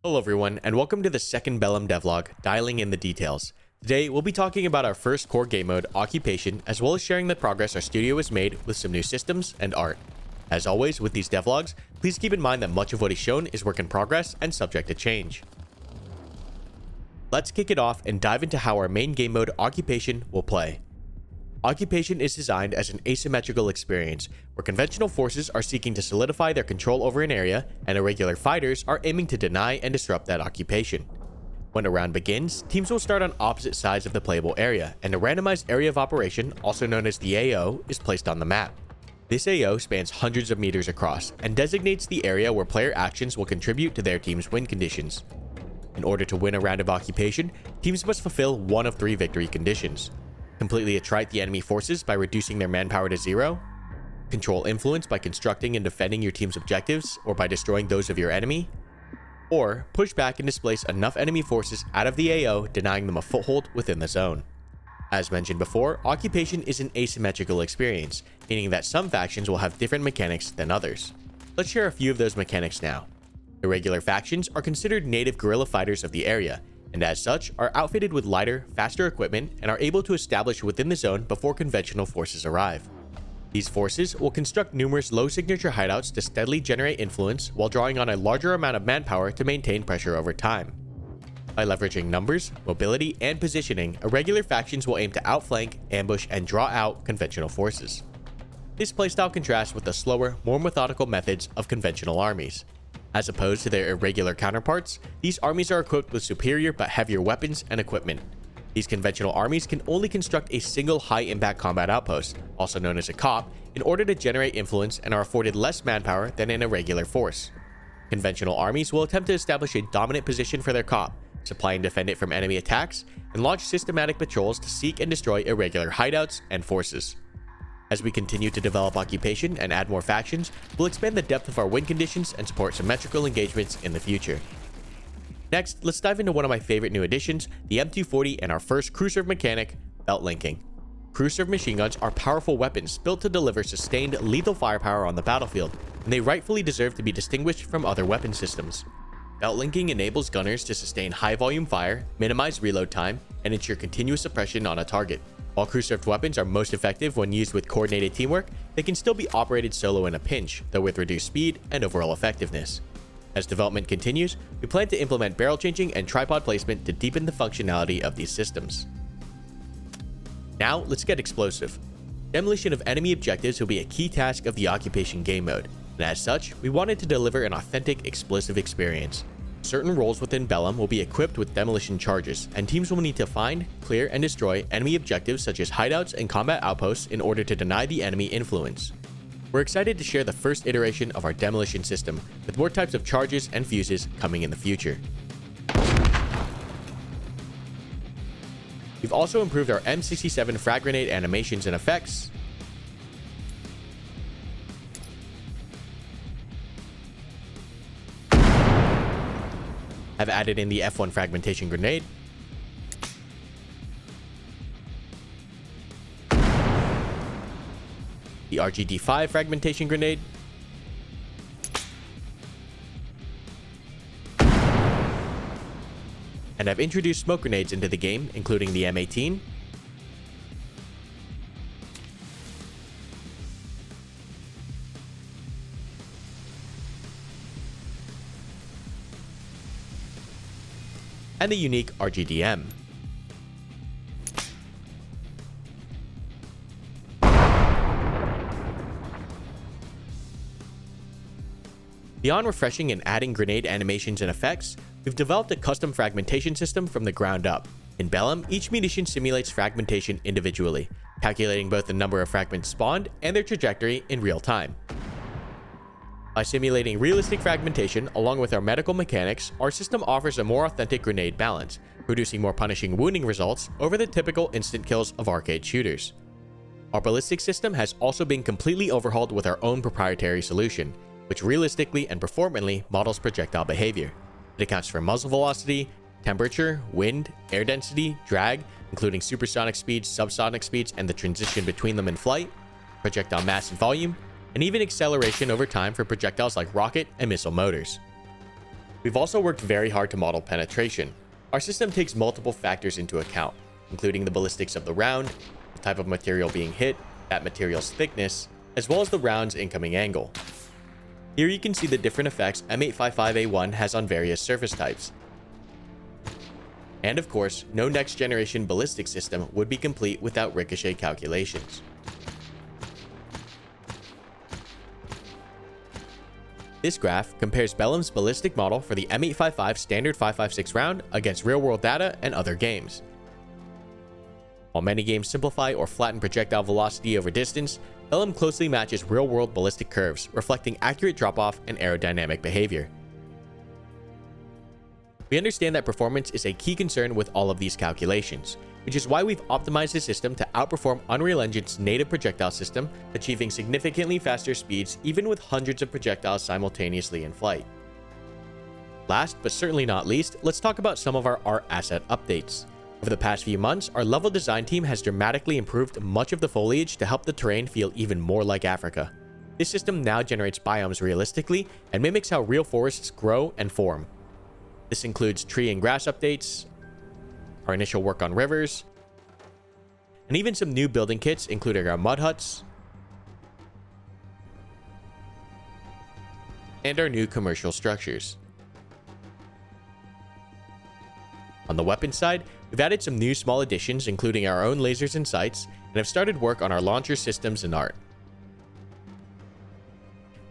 Hello everyone, and welcome to the second Bellum Devlog, Dialing in the Details. Today, we'll be talking about our first core game mode, Occupation, as well as sharing the progress our studio has made with some new systems and art. As always, with these devlogs, please keep in mind that much of what is shown is work in progress and subject to change. Let's kick it off and dive into how our main game mode, Occupation, will play. Occupation is designed as an asymmetrical experience, where conventional forces are seeking to solidify their control over an area, and irregular fighters are aiming to deny and disrupt that occupation. When a round begins, teams will start on opposite sides of the playable area, and a randomized area of operation, also known as the AO, is placed on the map. This AO spans hundreds of meters across, and designates the area where player actions will contribute to their team's win conditions. In order to win a round of Occupation, teams must fulfill one of three victory conditions. Completely attrite the enemy forces by reducing their manpower to zero, control influence by constructing and defending your team's objectives or by destroying those of your enemy, or push back and displace enough enemy forces out of the AO, denying them a foothold within the zone. As mentioned before, Occupation is an asymmetrical experience, meaning that some factions will have different mechanics than others. Let's share a few of those mechanics now. Irregular factions are considered native guerrilla fighters of the area, and as such are outfitted with lighter, faster equipment and are able to establish within the zone before conventional forces arrive. These forces will construct numerous low signature hideouts to steadily generate influence while drawing on a larger amount of manpower to maintain pressure over time. By leveraging numbers, mobility, and positioning, irregular factions will aim to outflank, ambush, and draw out conventional forces. This playstyle contrasts with the slower, more methodical methods of conventional armies. As opposed to their irregular counterparts, these armies are equipped with superior but heavier weapons and equipment. These conventional armies can only construct a single high-impact combat outpost, also known as a COP, in order to generate influence and are afforded less manpower than an irregular force. Conventional armies will attempt to establish a dominant position for their COP, supply and defend it from enemy attacks, and launch systematic patrols to seek and destroy irregular hideouts and forces. As we continue to develop Occupation and add more factions, we'll expand the depth of our win conditions and support symmetrical engagements in the future. Next, let's dive into one of my favorite new additions, the M240 and our first crew serve mechanic, belt linking. Crew serve machine guns are powerful weapons built to deliver sustained, lethal firepower on the battlefield, and they rightfully deserve to be distinguished from other weapon systems. Belt linking enables gunners to sustain high volume fire, minimize reload time, and ensure continuous suppression on a target. While crew-served weapons are most effective when used with coordinated teamwork, they can still be operated solo in a pinch, though with reduced speed and overall effectiveness. As development continues, we plan to implement barrel changing and tripod placement to deepen the functionality of these systems. Now, let's get explosive. Demolition of enemy objectives will be a key task of the Occupation game mode, and as such, we wanted to deliver an authentic, explosive experience. Certain roles within Bellum will be equipped with demolition charges, and teams will need to find, clear, and destroy enemy objectives such as hideouts and combat outposts in order to deny the enemy influence. We're excited to share the first iteration of our Demolition System, with more types of charges and fuses coming in the future. We've also improved our M67 frag grenade animations and effects, have added in the F1 fragmentation grenade, the RGD5 fragmentation grenade, and have introduced smoke grenades into the game, including the M18, and the unique RGDM. Beyond refreshing and adding grenade animations and effects, we've developed a custom fragmentation system from the ground up. In Bellum, each munition simulates fragmentation individually, calculating both the number of fragments spawned and their trajectory in real time. By simulating realistic fragmentation along with our medical mechanics, our system offers a more authentic grenade balance, producing more punishing wounding results over the typical instant kills of arcade shooters. Our Ballistics system has also been completely overhauled with our own proprietary solution, which realistically and performantly models projectile behavior. It accounts for muzzle velocity, temperature, wind, air density, drag, including supersonic speeds, subsonic speeds, and the transition between them in flight, projectile mass and volume, and even acceleration over time for projectiles like rocket and missile motors. We've also worked very hard to model penetration. Our system takes multiple factors into account, including the ballistics of the round, the type of material being hit, that material's thickness, as well as the round's incoming angle. Here you can see the different effects M855A1 has on various surface types. And of course, no next generation ballistic system would be complete without ricochet calculations. This graph compares Bellum's ballistic model for the M855 standard 5.56 round against real-world data and other games. While many games simplify or flatten projectile velocity over distance, Bellum closely matches real-world ballistic curves, reflecting accurate drop-off and aerodynamic behavior. We understand that performance is a key concern with all of these calculations, which is why we've optimized the system to outperform Unreal Engine's native projectile system, achieving significantly faster speeds even with hundreds of projectiles simultaneously in flight. Last but certainly not least, let's talk about some of our art asset updates. Over the past few months, our level design team has dramatically improved much of the foliage to help the terrain feel even more like Africa. This system now generates biomes realistically and mimics how real forests grow and form. This includes tree and grass updates, our initial work on rivers, and even some new building kits including our mud huts and our new commercial structures. On the weapons side, we've added some new small additions including our own lasers and sights, and have started work on our launcher systems and art.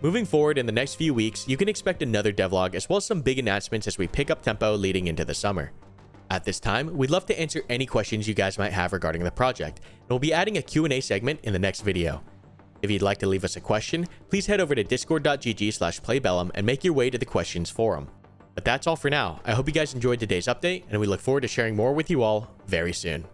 Moving forward in the next few weeks, you can expect another devlog as well as some big announcements as we pick up tempo leading into the summer. At this time, we'd love to answer any questions you guys might have regarding the project, and we'll be adding a Q&A segment in the next video. If you'd like to leave us a question, please head over to discord.gg/playbellum and make your way to the questions forum. But that's all for now. I hope you guys enjoyed today's update, and we look forward to sharing more with you all very soon.